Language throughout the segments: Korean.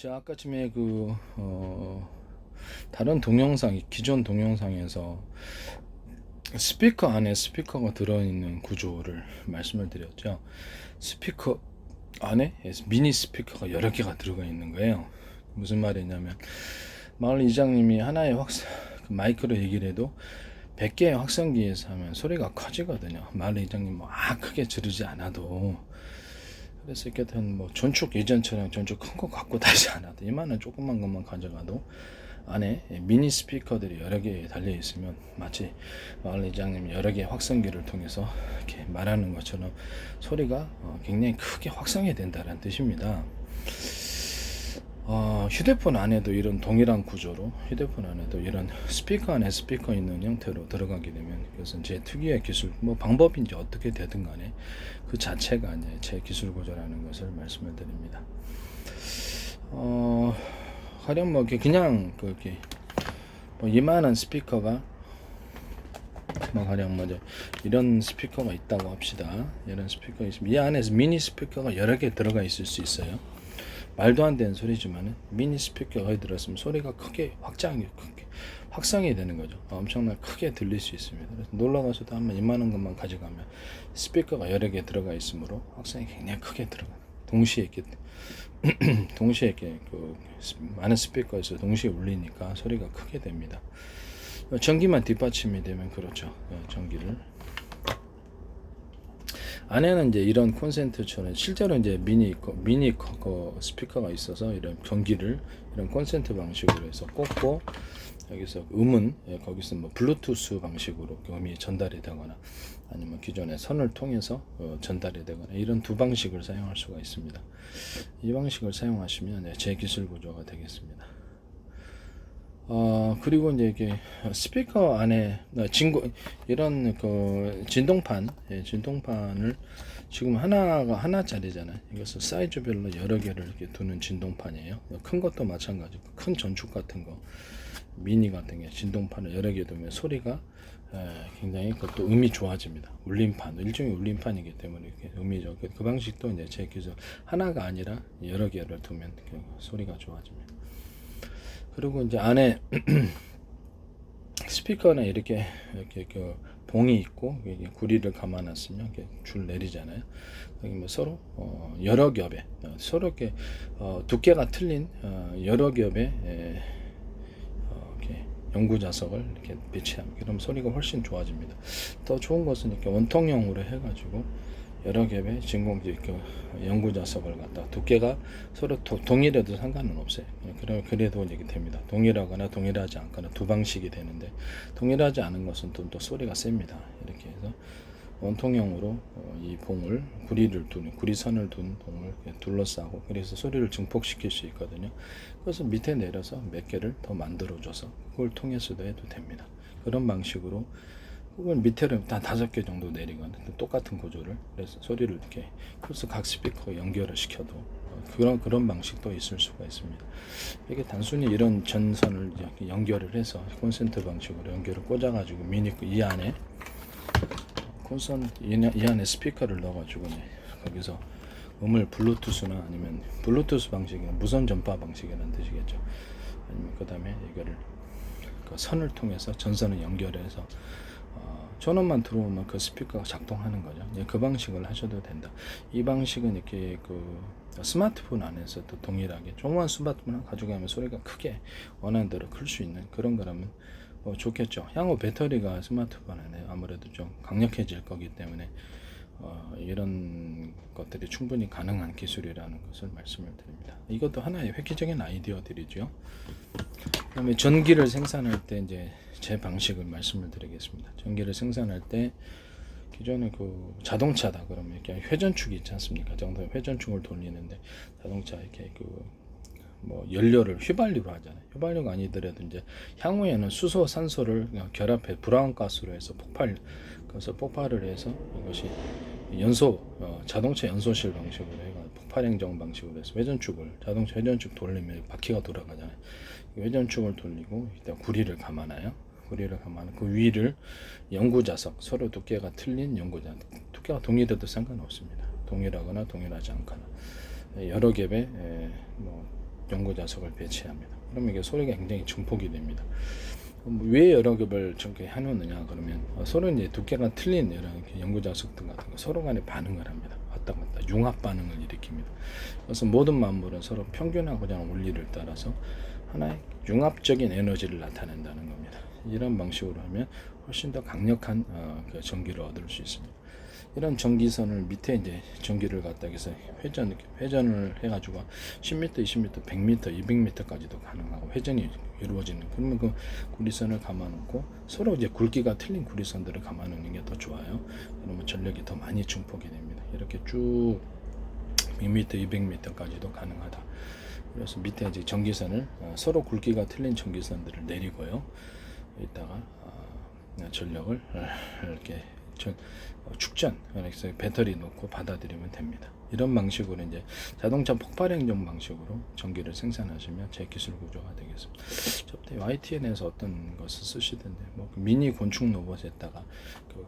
제가 아까쯤에 다른 동영상, 기존 동영상에서 스피커 안에 스피커가 들어있는 구조를 말씀을 드렸죠. 스피커 안에 미니 스피커가 여러 개가 들어가 있는 거예요. 무슨 말이냐면 마을 이장님이 하나의 마이크로 얘기를 해도 100개의 확성기에서 하면 소리가 커지거든요. 마을 이장님 크게 지르지 않아도. 그래서 이렇게 뭐 전축 예전처럼 전축 큰 거 갖고 다니지 않아도 이만한 조그만 것만 가져가도 안에 미니 스피커들이 여러 개 달려 있으면 마치 마을 이장님이 여러 개의 확성기를 통해서 이렇게 말하는 것처럼 소리가 굉장히 크게 확성이 된다는 뜻입니다. 휴대폰 안에도 이런 동일한 구조로 휴대폰 안에도 이런 스피커 안에 스피커 있는 형태로 들어가게 되면 그것은 제 특유의 기술 방법인지 어떻게 되든 간에 그 자체가 이제 제 기술 구조라는 것을 말씀을 드립니다. 가령 그냥 그렇게 이만한 스피커가 가령 이런 스피커가 있다고 합시다. 이런 스피커 있으면 이 안에서 미니 스피커가 여러 개 들어가 있을 수 있어요. 말도 안 되는 소리지만 미니 스피커가 들었으면 소리가 크게 확장이 되는 거죠. 엄청나게 크게 들릴 수 있습니다. 그래서 놀러가서도 한번 이만한 것만 가져가면 스피커가 여러 개 들어가 있으므로 확장이 굉장히 크게 들어가요. 동시에 이렇게 많은 스피커에서 동시에 울리니까 소리가 크게 됩니다. 전기만 뒷받침이 되면 그렇죠. 전기를 안에는 이제 이런 콘센트처럼 실제로 이제 미니 스피커가 있어서 이런 전기를 이런 콘센트 방식으로 해서 꽂고 여기서 거기서 블루투스 방식으로 음이 전달이 되거나 아니면 기존의 선을 통해서 전달이 되거나 이런 두 방식을 사용할 수가 있습니다. 이 방식을 사용하시면 제 기술 구조가 되겠습니다. 그리고 이제 이게 스피커 안에 이런 진동판을 지금 하나짜리잖아요. 이것은 사이즈별로 여러 개를 이렇게 두는 진동판이에요. 큰 것도 마찬가지고 큰 전축 같은 거, 미니 같은 게 진동판을 여러 개 두면 소리가 굉장히 그것도 음이 좋아집니다. 일종의 울림판이기 때문에 이렇게 음이죠. 그 방식도 이제 제 기술 하나가 아니라 여러 개를 두면 소리가 좋아집니다. 그리고 이제 안에 스피커는 이렇게 봉이 있고 구리를 감아놨으면 이렇게 줄 내리잖아요. 여기 서로 여러 겹에 서로 이렇게 두께가 틀린 여러 겹에 이렇게 연구 자석을 이렇게 배치하면 그럼 소리가 훨씬 좋아집니다. 더 좋은 것은 이렇게 원통형으로 해가지고 여러 겹의 연구 자석을 갖다 두께가 서로 동일해도 상관은 없어요. 그래도 이렇게 됩니다. 동일하거나 동일하지 않거나 두 방식이 되는데 동일하지 않은 것은 또 소리가 셉니다. 이렇게 해서 원통형으로 이 구리선을 둔 봉을 둘러싸고 그래서 소리를 증폭시킬 수 있거든요. 그래서 밑에 내려서 몇 개를 더 만들어줘서 그걸 통해서도 해도 됩니다. 그런 방식으로 혹은 밑에를 다 5개 정도 내리거나 똑같은 구조를 그래서 소리를 이렇게 그래서 각 스피커 연결을 시켜도 그런 방식도 있을 수가 있습니다. 이게 단순히 이런 전선을 연결을 해서 콘센트 방식으로 연결을 꽂아가지고 이 안에 이 안에 스피커를 넣어가지고 거기서 음을 블루투스나 아니면 블루투스 방식이나 무선 전파 방식이라는 뜻이겠죠. 아니면 그 다음에 이거를 선을 통해서 전선을 연결해서 전원만 들어오면 그 스피커가 작동하는 거죠. 그 방식을 하셔도 된다. 이 방식은 이렇게 스마트폰 안에서도 동일하게 조그만 스마트폰 가져가면 소리가 크게 원하는 대로 클 수 있는 그런 거라면 좋겠죠. 향후 배터리가 스마트폰 안에 아무래도 좀 강력해질 거기 때문에 이런 것들이 충분히 가능한 기술이라는 것을 말씀을 드립니다. 이것도 하나의 획기적인 아이디어들이죠. 그다음에 전기를 생산할 때 이제 제 방식을 말씀을 드리겠습니다. 전기를 생산할 때 기존에 자동차다 그러면 이렇게 회전축이 있지 않습니까? 정도 회전축을 돌리는데 자동차 이렇게 연료를 휘발유로 하잖아요. 휘발유가 아니더라도 이제 향후에는 수소, 산소를 결합해 브라운가스로 해서 폭발을 해서 이것이 자동차 연소실 방식으로 해가 폭발 행정 방식으로 해서 자동차 회전축 돌리면 바퀴가 돌아가잖아요. 회전축을 돌리고 일단 구리를 감아놔요. 그 위를 연구자석 서로 두께가 틀린 연구자석 두께가 동일해도 상관없습니다. 동일하거나 동일하지 않거나 여러 겹의 연고자석을 배치합니다. 그러면 이게 소리가 굉장히 증폭이 됩니다. 왜 여러 겹을 저렇게 해놓느냐 그러면 서로 이제 두께가 틀린 여러 연고자석들 같은 거 서로 간에 반응을 합니다. 왔다 갔다 융합 반응을 일으킵니다. 그래서 모든 만물은 서로 평균하고자 하는 원리를 따라서 하나의 융합적인 에너지를 나타낸다는 겁니다. 이런 방식으로 하면 훨씬 더 강력한 그 전기를 얻을 수 있습니다. 이런 전기선을 밑에 이제 전기를 갖다 해서 회전을 해가지고 10m, 20m, 100m, 200m까지도 가능하고 회전이 이루어지는. 그러면 그 구리선을 감아놓고 서로 이제 굵기가 틀린 구리선들을 감아놓는 게 더 좋아요. 그러면 전력이 더 많이 증폭이 됩니다. 이렇게 쭉 100m, 200m까지도 가능하다. 그래서 밑에 이제 전기선을 서로 굵기가 틀린 전기선들을 내리고요. 이따가 전력을 이렇게 축전, 그래서 배터리 놓고 받아들이면 됩니다. 이런 방식으로 이제 자동차 폭발 행정 방식으로 전기를 생산하시면 제 기술 구조가 되겠습니다. 저때 YTN에서 어떤 것을 쓰시던데 뭐 미니 곤충 로봇에다가 그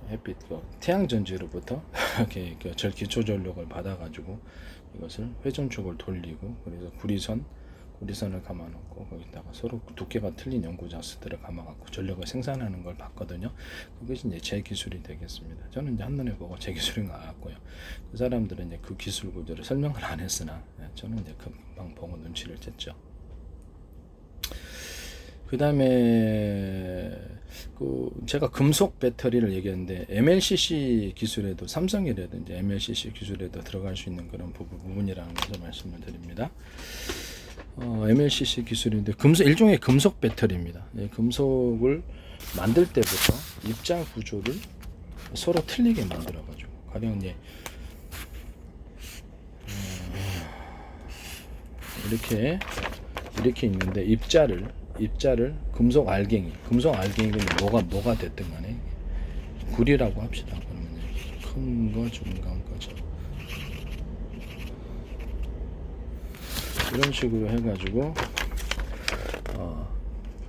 햇빛 태양 전지로부터 이렇게 절 기초 전력을 받아가지고 이것을 회전축을 돌리고 그래서 구리선을 감아놓고 거기다가 서로 두께가 틀린 연고자석들을 감아갖고 전력을 생산하는 걸 봤거든요. 그것이 이제 제 기술이 되겠습니다. 저는 이제 한눈에 보고 제 기술인 거 알았고요. 그 사람들은 이제 그 기술 구조를 설명을 안 했으나 저는 이제 금방 보고 눈치를 챘죠. 그 다음에 제가 금속 배터리를 얘기했는데 MLCC 기술에도 삼성이라든지 MLCC 기술에도 들어갈 수 있는 그런 부분이라는 것을 말씀을 드립니다. MLCC 기술인데 일종의 금속 배터리입니다. 금속을 만들 때부터 입자 구조를 서로 틀리게 만들어 가지고 가령 이제 이렇게 있는데 입자를 금속 알갱이가 뭐가 됐든 간에 구리라고 합시다. 그러면 큰 거, 중간 거죠. 이런 식으로 해가지고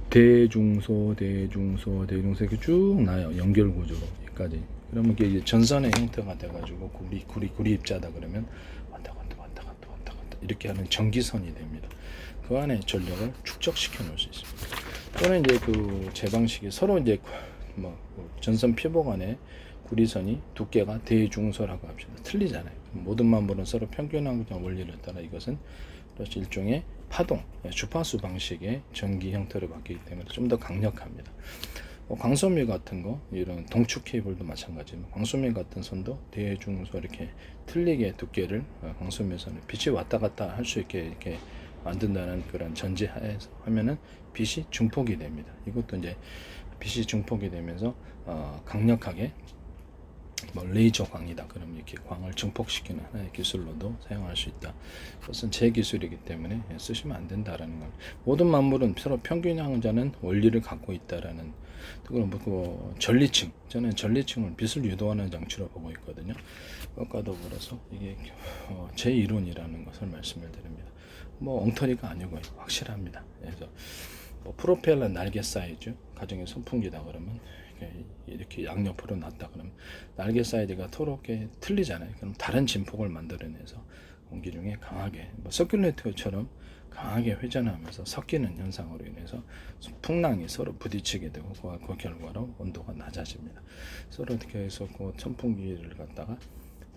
대중소 이렇게 쭉 나요. 연결 구조로 여기까지. 그러면 이게 전선의 형태가 돼가지고 구리 입자다 그러면 왔다 갔다 이렇게 하는 전기선이 됩니다. 그 안에 전력을 축적시켜 놓을 수 있습니다. 또는 이제 제 방식이 서로 이제 전선 피복 안에 구리선이 두께가 대중소라고 합시다. 틀리잖아요. 모든 만물은 서로 평균하고자 원리를 따라 이것은 일종의 파동, 주파수 방식의 전기 형태로 바뀌기 때문에 좀 더 강력합니다. 광소밀 같은 거, 이런 동축 케이블도 마찬가지입니다. 광소밀 같은 선도 대중소 이렇게 틀리게 두께를 광소밀선을 빛이 왔다 갔다 할 수 있게 이렇게 만든다는 그런 전제하에서 하면은 빛이 증폭이 됩니다. 이것도 이제 빛이 증폭이 되면서 강력하게 레이저 광이다. 그럼 이렇게 광을 증폭시키는 하나의 기술로도 사용할 수 있다. 그것은 제 기술이기 때문에 쓰시면 안 된다라는 걸. 모든 만물은 서로 평균하고자는 원리를 갖고 있다라는. 그럼 전리층. 저는 전리층을 빛을 유도하는 장치로 보고 있거든요. 그것과 더불어서 이게 제 이론이라는 것을 말씀을 드립니다. 엉터리가 아니고요. 확실합니다. 그래서 프로펠러 날개 사이즈, 가정의 선풍기다 그러면 이렇게 양옆으로 놨다 그러면 날개 사이즈가 서로게 틀리잖아요. 그럼 다른 진폭을 만들어내서 공기 중에 강하게 서큘레이터처럼 강하게 회전하면서 섞이는 현상으로 인해서 풍랑이 서로 부딪히게 되고 그 결과로 온도가 낮아집니다. 서로 이렇게 해서 그 선풍기를 갖다가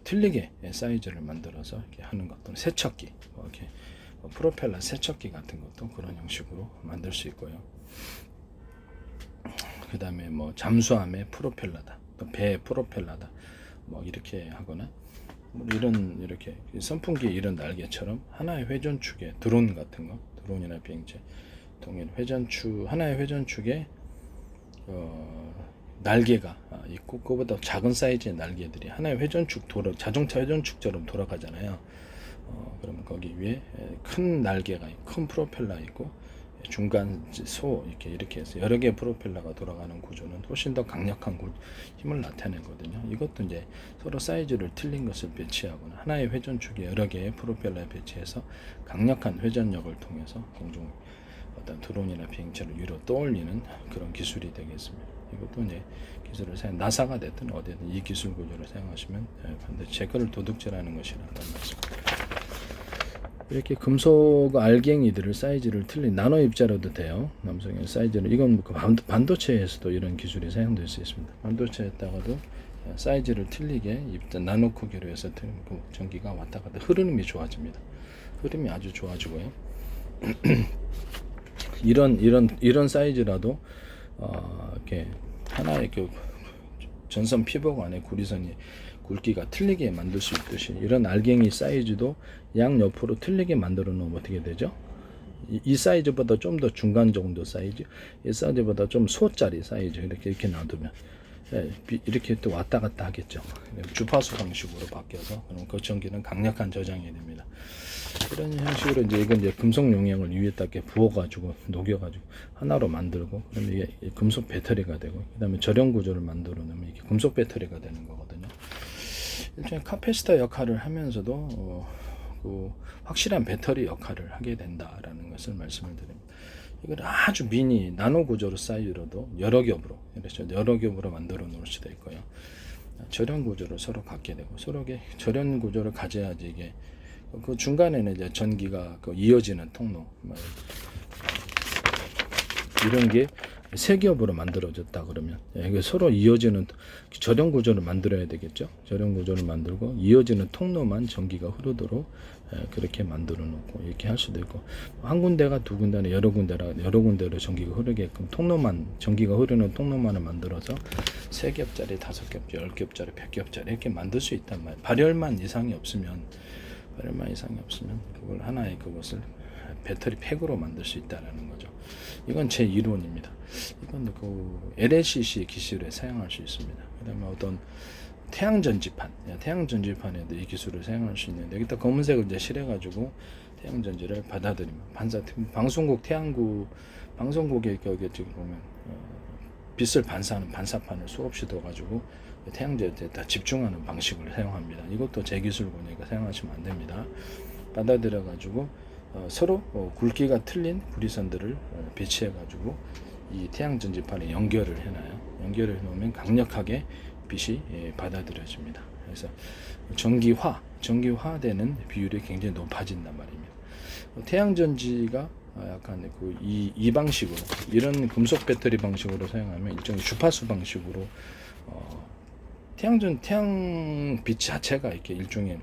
틀리게 사이즈를 만들어서 이렇게 하는 것 또는 세척기 이렇게 프로펠러 세척기 같은 것도 그런 형식으로 만들 수 있고요. 그 다음에 잠수함의 프로펠러다, 또 배의 프로펠러다, 이렇게 하거나 이렇게 선풍기 이런 날개처럼 하나의 회전축에 드론 같은 거, 드론이나 비행체 동일 회전축, 하나의 회전축에 날개가 있고 그거보다 작은 사이즈의 날개들이 하나의 회전축 자동차 회전축처럼 돌아가잖아요. 그러면 거기 위에 큰 날개가 있고 큰 프로펠러 있고 중간 이렇게 해서 여러 개의 프로펠러가 돌아가는 구조는 훨씬 더 강력한 힘을 나타내거든요. 이것도 이제 서로 사이즈를 틀린 것을 배치하거나 하나의 회전축에 여러 개의 프로펠러에 배치해서 강력한 회전력을 통해서 공중 어떤 드론이나 비행체를 위로 떠올리는 그런 기술이 되겠습니다. 이것도 이제 기술을 나사가 됐든 어디든 이 기술 구조를 사용하시면 반드시 제 거를 도둑질하는 것이라는 말씀. 이렇게 금속 알갱이들을 사이즈를 틀린 나노 입자로도 돼요. 남성의 사이즈는 이건 그 반도체에서도 이런 기술이 사용될 수 있습니다. 반도체에다가도 사이즈를 틀리게 입자 나노 크기로 해서 전기가 왔다 갔다 흐름이 좋아집니다. 흐름이 아주 좋아지고요. 이런 사이즈라도 이렇게 하나의 그 전선 피복 안에 구리선이 굵기가 틀리게 만들 수 있듯이 이런 알갱이 사이즈도 양옆으로 틀리게 만들어 놓으면 어떻게 되죠? 이 사이즈보다 좀 더 중간 정도 사이즈, 이 사이즈보다 좀 소짜리 사이즈 이렇게 놔두면 이렇게 또 왔다 갔다 하겠죠. 주파수 방식으로 바뀌어서 그럼 그 전기는 강력한 저장이 됩니다. 이런 형식으로 이건 금속 용량을 위에다 이렇게 부어가지고 녹여가지고 하나로 만들고 그럼 이게 금속 배터리가 되고 그다음에 절연 구조를 만들어 놓으면 이게 금속 배터리가 되는 거거든요. 일종의 카패시터 역할을 하면서도 그 확실한 배터리 역할을 하게 된다라는 것을 말씀을 드립니다. 이걸 아주 미니 나노 구조로 사이즈로도 여러 겹으로 만들어 놓을 수도 있고요. 절연 구조를 서로 갖게 되고 서로게 절연 구조를 가져야지 이게 그 중간에는 이제 전기가 이어지는 통로 이런 게 세 겹으로 만들어졌다 그러면 이게 서로 이어지는 절연 구조를 만들어야 되겠죠. 절연 구조를 만들고 이어지는 통로만 전기가 흐르도록 그렇게 만들어 놓고 이렇게 할 수도 있고 한 군데가 두 군데나 여러 군데로 전기가 흐르게끔 전기가 흐르는 통로만을 만들어서 3겹짜리, 5겹짜리, 10겹짜리, 100겹짜리 이렇게 만들 수 있단 말이에요. 발열만 이상이 없으면 그걸 하나의 그것을 배터리 팩으로 만들 수 있다라는 거죠. 이건 제 이론입니다. 이건 그 LLCC 기술에 사용할 수 있습니다. 그다음에 어떤 태양 전지판에도 이 기술을 사용할 수 있는데 여기다 검은색을 이제 칠해가지고 태양 전지를 받아들이면 방송국에 여기 지금 보면 빛을 반사하는 반사판을 수없이 둬가지고 태양제에 다 집중하는 방식을 사용합니다. 이것도 제 기술 보니까 사용하시면 안 됩니다. 받아들여가지고 서로 굵기가 틀린 구리선들을 배치해가지고 이 태양 전지판에 연결을 해놔요. 연결을 해놓으면 강력하게 빛이 받아들여집니다. 그래서 전기화되는 비율이 굉장히 높아진단 말입니다. 태양 전지가 약간 이 방식으로 이런 금속 배터리 방식으로 사용하면 일종의 주파수 방식으로 태양 빛 자체가 이렇게 일종의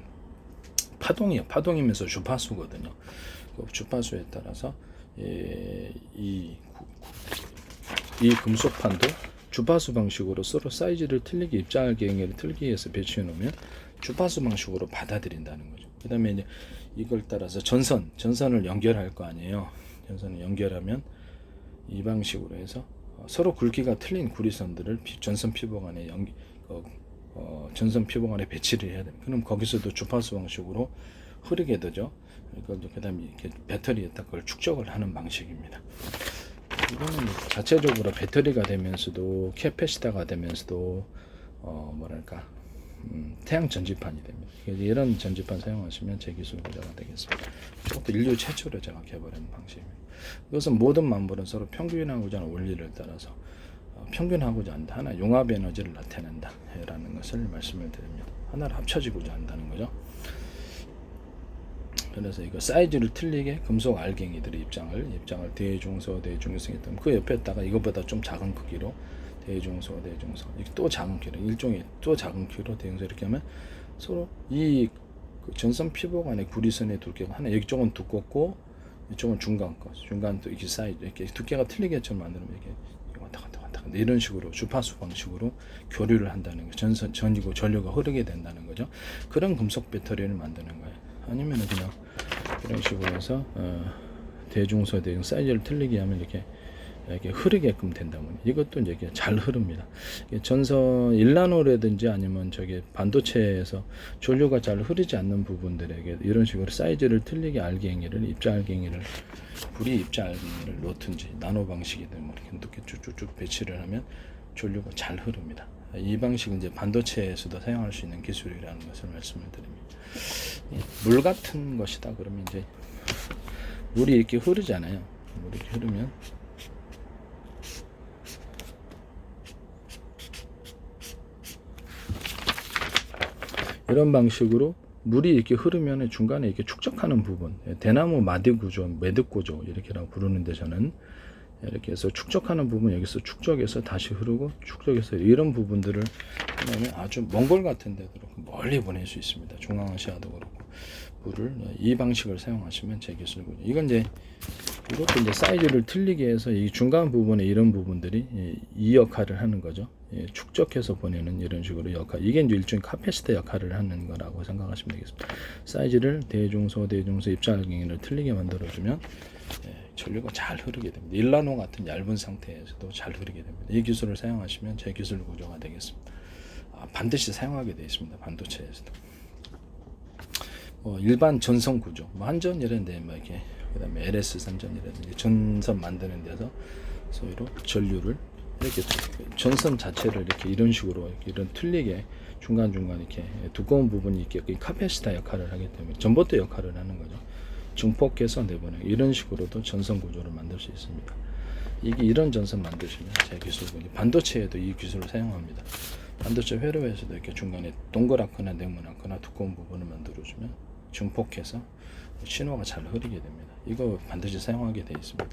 파동이면서 주파수거든요. 그 주파수에 따라서 이 금속판도 주파수 방식으로 서로 사이즈를 틀리게 입자알갱이를 틀리게 해서 배치해 놓으면 주파수 방식으로 받아들인다는 거죠. 그 다음에 이제 이걸 따라서 전선을 연결할 거 아니에요. 전선을 연결하면 이 방식으로 해서 서로 굵기가 틀린 구리선들을 전선 피복 안에 전선 피복 안에 배치를 해야 됩니다. 그럼 거기서도 주파수 방식으로 흐르게 되죠. 그 다음에 이렇게 배터리에다 그걸 축적을 하는 방식입니다. 이거는 자체적으로 배터리가 되면서도 캐패시터가 되면서도 태양 전지판이 됩니다. 이런 전지판 사용하시면 제 기술 구조가 되겠습니다. 이것도 인류 최초로 제가 개발한 방식입니다. 이것은 모든 만물은 서로 평균하고자 하는 원리를 따라서 평균하고자 한다. 하나 용합 에너지를 나타낸다 라는 것을 말씀을 드립니다. 하나를 합쳐지고자 한다는 거죠. 그래서 이거 사이즈를 틀리게 금속 알갱이들의 입장을 대중소 했다면 그 옆에다가 이것보다 좀 작은 크기로 대중소 또 작은 크기로 일종의 또 작은 크기로 대중소 이렇게 하면 서로 이 전선 피복 안에 구리선의 두께가 하나 이쪽은 두껍고 이쪽은 중간 또 이렇게 사이즈 이렇게 두께가 틀리게 좀 만들면 이렇게 왔다 갔다 이런 식으로 주파수 방식으로 교류를 한다는 거 전이고 전류가 흐르게 된다는 거죠. 그런 금속 배터리를 만드는 거예요. 아니면 그냥 이런 식으로 해서 대중소 사이즈를 틀리게 하면 이렇게 흐르게끔 된다면 이것도 이제 잘 흐릅니다. 전선 1나노라든지 아니면 반도체에서 전류가 잘 흐르지 않는 부분들에게 이런 식으로 사이즈를 틀리게 입자 알갱이를 놓든지 나노 방식이든 이렇게 쭉쭉쭉 배치를 하면 전류가 잘 흐릅니다. 이 방식은 이제 반도체에서도 사용할 수 있는 기술이라는 것을 말씀을 드립니다. 물 같은 것이다 그러면 이제 물이 이렇게 흐르잖아요. 물이 이렇게 흐르면 이런 방식으로 물이 이렇게 흐르면 중간에 이렇게 축적하는 부분, 대나무 마디 구조, 매듭 구조 이렇게라고 부르는데 저는 이렇게 해서 축적하는 부분 여기서 축적해서 다시 흐르고 축적해서 이런 부분들을 하면 아주 몽골 같은 데도 그렇고 멀리 보낼 수 있습니다. 중앙아시아도 그렇고 물을 이 방식을 사용하시면 제 기술이고요. 이건 이제 이것도 이제 사이즈를 틀리게 해서 이 중간 부분에 이런 부분들이 이 역할을 하는 거죠. 축적해서 보내는 이런 식으로 역할. 이게 이제 일종의 카패시터 역할을 하는 거라고 생각하시면 되겠습니다. 사이즈를 대중소 입자경을 틀리게 만들어주면 전류가 잘 흐르게 됩니다. 일라노 같은 얇은 상태에서도 잘 흐르게 됩니다. 이 기술을 사용하시면 제 기술 구조가 되겠습니다. 반드시 사용하게 되어 있습니다. 반도체에서도. 일반 전선 구조, 한전 이런데 이렇게 그다음에 LS 산전이라든지 전선 만드는 데서 소위로 전류를 이렇게 전선 자체를 이렇게 이런 식으로 이런 틀리게 중간 이렇게 두꺼운 부분이 이렇게 카패시터 역할을 하기 때문에 전봇대 역할을 하는 거죠. 증폭해서 내보내 이런 식으로도 전선 구조를 만들 수 있습니다. 이게 이런 전선 만드시면 제 기술군이 반도체에도 이 기술을 사용합니다. 반도체 회로에서도 이렇게 중간에 동그랗거나 네모나거나 두꺼운 부분을 만들어주면 증폭해서 신호가 잘 흐르게 됩니다. 이거 반드시 사용하게 되어 있습니다.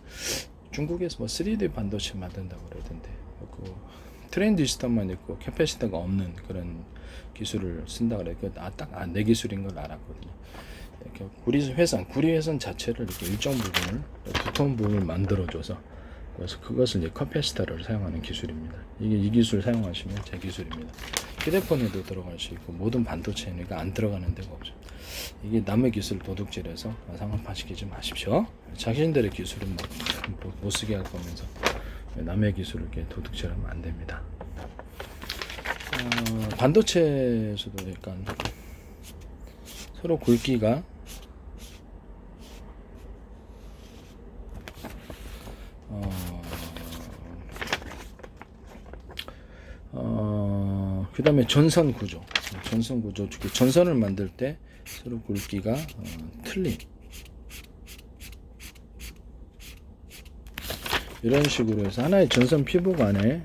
중국에서 3D 반도체 만든다고 그러던데 그 트랜지스터만 있고 캐패시터가 없는 그런 기술을 쓴다 그래요. 딱 내 기술인 걸 알았거든요. 이렇게 구리 회선 자체를 이렇게 일정 부분을 두터운 부분을 만들어줘서 그래서 그것을 이제 캐패시터를 사용하는 기술입니다. 이 기술 사용하시면 제 기술입니다. 휴대폰에도 들어갈 수 있고 모든 반도체는 안 들어가는 데가 없죠. 이게 남의 기술 도둑질해서 상업화시키지 마십시오. 자신들의 기술은 못 쓰게 할 거면서 남의 기술을 이렇게 도둑질하면 안 됩니다. 반도체에서도 약간 서로 굵기가 그 다음에 전선 구조, 특히 전선을 만들 때 서로 굵기가 틀린 이런 식으로 해서 하나의 전선 피복 안에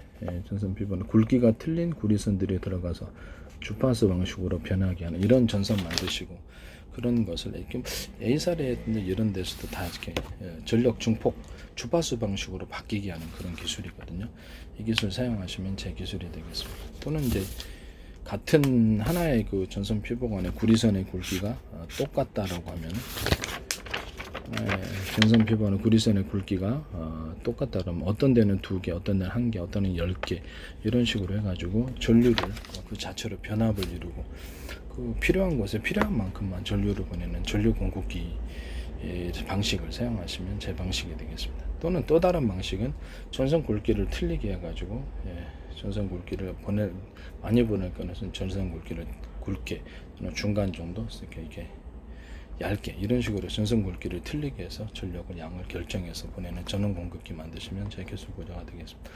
전선 피복은 굵기가 틀린 구리선들이 들어가서 주파수 방식으로 변하게 하는 이런 전선 만드시고 그런 것을 이렇게 A사례 이런 데서도 다 이렇게 전력 증폭 주파수 방식으로 바뀌게 하는 그런 기술이거든요. 이 기술 사용하시면 제 기술이 되겠습니다. 또는 이제 같은 하나의 그 전선 피복 안에 구리선의 굵기가 똑같다라고 하면 전선 피복 안에 구리선의 굵기가 똑같다 그러면 어떤 데는 2개, 어떤 데는 1개, 어떤 데는 10개 이런 식으로 해가지고 전류를 그 자체로 변압을 이루고 그 필요한 곳에 필요한 만큼만 전류를 보내는 전류 공급기 방식을 사용하시면 제 방식이 되겠습니다. 또는 또 다른 방식은 전선 굵기를 틀리게 해가지고 전선 굵기를 많이 보낼 거는 전선 굵기를 굵게 또는 중간 정도 이렇게 얇게 이런 식으로 전선 굵기를 틀리게 해서 전력을 양을 결정해서 보내는 전원 공급기 만드시면 제 기술 구조가 되겠습니다.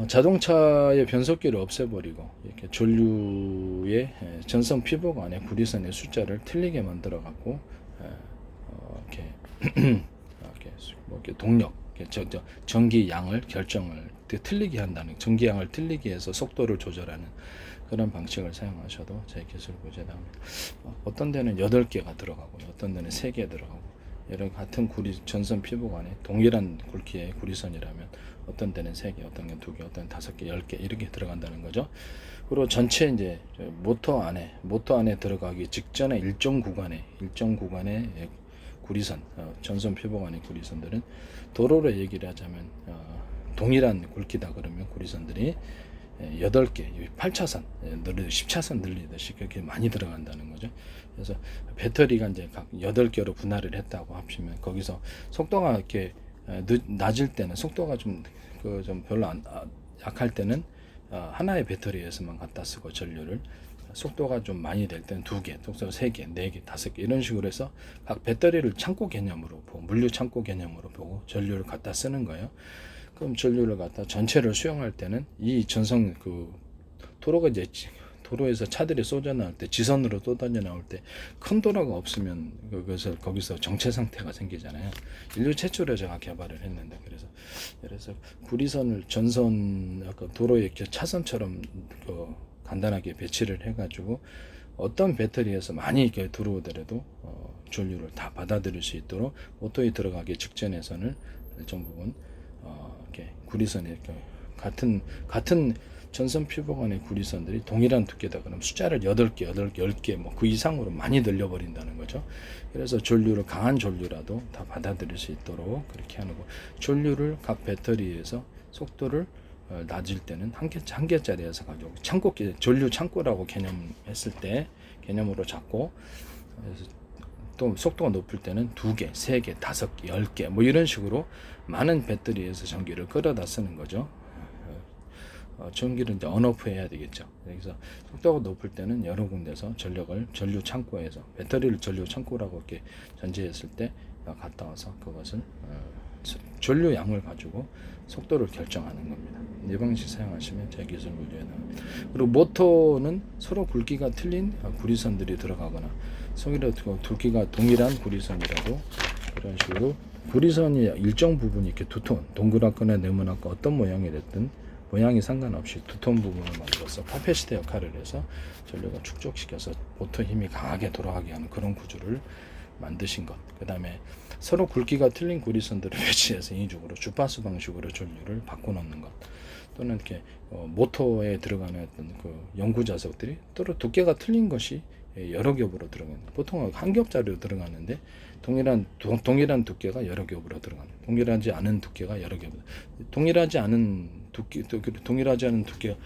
자동차의 변속기를 없애버리고 이렇게 전류의 전선 피복 안에 구리선의 숫자를 틀리게 만들어 갖고 이렇게 동력, 전기 양을 결정을 틀리게 한다는 전기 양을 틀리게 해서 속도를 조절하는 그런 방식을 사용하셔도 제 기술 구조에 나옵니다. 어떤 데는 8개가 들어가고 어떤 데는 3개 들어가고 여러 같은 전선 피복 안에 동일한 굵기의 구리선이라면 어떤 데는 3개, 어떤 데는 2개, 어떤 데는 5개, 10개 이렇게 들어간다는 거죠. 그리고 전체 이제 모터 안에 들어가기 직전에 일정 구간의 구리선, 전선 피복 안의 구리선들은 도로로 얘기를 하자면 동일한 굵기다 그러면 구리선들이 8개, 8차선, 10차선 늘리듯이 그렇게 많이 들어간다는 거죠. 그래서 배터리가 이제 각 8개로 분할을 했다고 합치면 거기서 속도가 이렇게 낮을 때는 속도가 좀 별로 약할 때는 하나의 배터리에서만 갖다 쓰고 전류를 속도가 좀 많이 될 때는 2개, 속도가 3개, 4개, 5개 이런 식으로 해서 각 배터리를 창고 개념으로 보고 물류 창고 개념으로 보고 전류를 갖다 쓰는 거예요. 그럼 전류를 갖다 전체를 수용할 때는 이 전선 도로가 이제 도로에서 차들이 쏟아 나올 때 지선으로 쏟아져 나올 때 큰 도로가 없으면 거기서 정체 상태가 생기잖아요. 인류 최초로 제가 개발을 했는데 그래서 구리선을 전선 도로의 차선처럼 간단하게 배치를 해가지고 어떤 배터리에서 많이 이렇게 들어오더라도 전류를 다 받아들일 수 있도록 모터에 들어가기 직전에서는 일정 부분 이렇게 구리선이 이렇게 같은 전선 피부 간의 구리선들이 동일한 두께다 그러면 숫자를 8개, 10개 뭐 그 이상으로 많이 늘려버린다는 거죠. 그래서 전류를 강한 전류라도 다 받아들일 수 있도록 그렇게 하는 거. 전류를 각 배터리에서 속도를 낮을 때는 한 개짜리에서 가지고 전류 창고라고 개념했을 때 개념으로 잡고, 그래서 또 속도가 높을 때는 2개, 3개, 5개, 10개 뭐 이런 식으로 많은 배터리에서 전기를 끌어다 쓰는 거죠. 전기를 이제 언오프 해야 되겠죠. 그래서 속도가 높을 때는 여러 군데서 전류 창고에서 배터리를 전류 창고라고 이렇게 전제했을 때 갔다 와서 그것을 전류 양을 가지고 속도를 결정하는 겁니다. 이 방식 사용하시면 제 기술 구조에 나옵니다. 그리고 모터는 서로 굵기가 틀린 구리선들이 들어가거나 서로 굵기가 동일한 구리선이라도 그런 식으로 구리선이 일정 부분이 이렇게 두톤, 동그랗거나 네모나거 어떤 모양이 됐든 모양이 상관없이 두톤 부분을 만들어서 카패시티 역할을 해서 전류가 축적시켜서 모터 힘이 강하게 돌아가게 하는 그런 구조를 만드신 것. 그 다음에 서로 굵기가 틀린 구리선들을 배치해서 인위적으로 주파수 방식으로 전류를 바꿔놓는 것. 또는 이렇게 모터에 들어가는 어떤 그 연구 자석들이 또는 두께가 틀린 것이 여러 겹으로 들어가는. 보통 한 겹짜리로 들어가는데 동일한 두께가 여러 겹으로 들어가는. 동일하지 않은 두께가 여러 겹. 동일하지 않은 두께가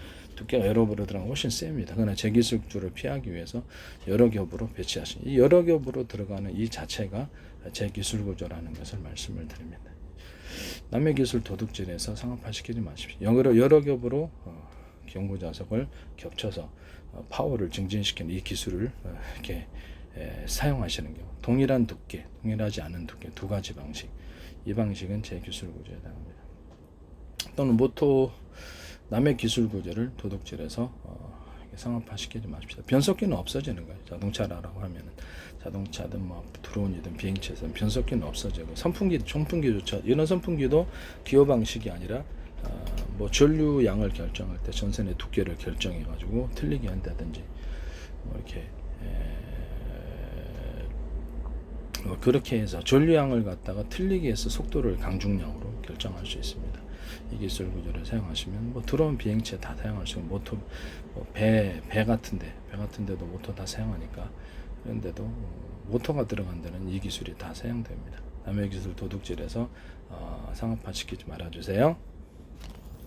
여러 겹으로 들어가면 훨씬 셉니다. 그러나 제기술주를 피하기 위해서 여러 겹으로 배치하신. 이 여러 겹으로 들어가는 이 자체가 제기술 구조라는 것을 말씀을 드립니다. 남의 기술 도둑질해서 상업화시키지 마십시오. 여러 겹으로 연구 자석을 겹쳐서 파워를 증진시키는 이 기술을 이렇게 사용하시는 경우 동일한 두께, 동일하지 않은 두께 두 가지 방식. 이 방식은 제 기술 구조에 해당합니다. 또는 남의 기술 구조를 도둑질해서 상업화시키지 마십시오. 변속기는 없어지는 거예요. 자동차라고 하면은 자동차든 뭐 드론이든 비행체든 변속기는 없어지고 선풍기조차 이런 선풍기도 기호 방식이 아니라 뭐 전류 양을 결정할 때 전선의 두께를 결정해 가지고 틀리게 한다든지 뭐 이렇게 그렇게 해서 전류 양을 갖다가 틀리게 해서 속도를 강중량으로 결정할 수 있습니다. 이 기술 구조를 사용하시면 뭐 드론 비행체 다 사용할 수 있고 모터 배 같은데도 모터 다 사용하니까 그런데도 모터가 들어간 데는 이 기술이 다 사용됩니다. 남의 기술 도둑질해서 상업화시키지 말아주세요.